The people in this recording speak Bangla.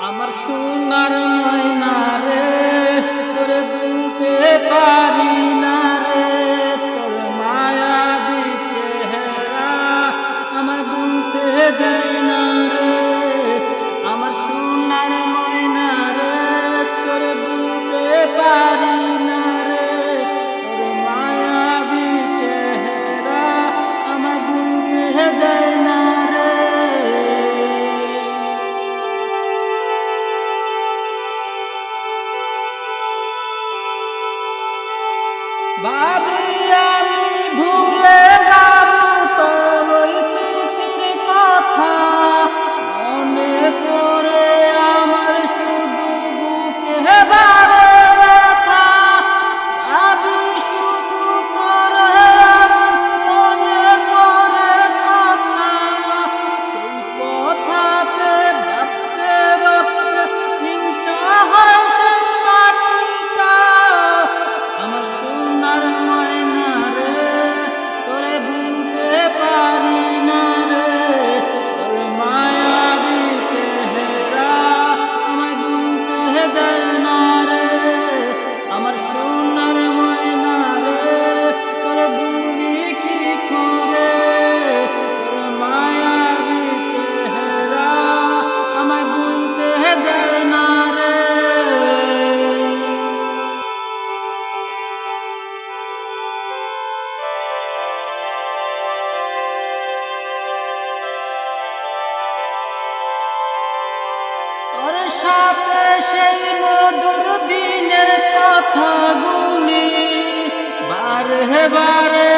আমার সোনার ময়না রে, তোরে বলতে পারি না রে, তোর মায়াবী চেহারা আমায় বলতে দেয় না রে। আমার সোনার ময়না রে, তোরে বলতে পারি না রে, তোর মায়াবী চেহারা আমায় বলতে দেয় না রে। ভাবি আমি ভুলে যাব তোর ওই স্মৃতির কথা, মনে পড়ে আমার শুধু বুকে বারে ব্যথা। ভাবি শুধু তোরে আমি, মনে পড়ে কথা, সেই কথাতে ভাবতে ভাবতে দিনটা হয় শেষ মাটিটা। আমার সোনার ময়না রে, তোরে ভুলতে পারি না রে, তোর মায়াবী চেহারা আমায় ভুলতে দেয় না রে। আমার সোনার ময়না রে, তোরে ভুলি কি করে, তোর মায়াবী চেহারা আমায় ভুলতে দেয় না রে। তোর সাথে সেই মধুর দিনের কথাগুলি বারে বারে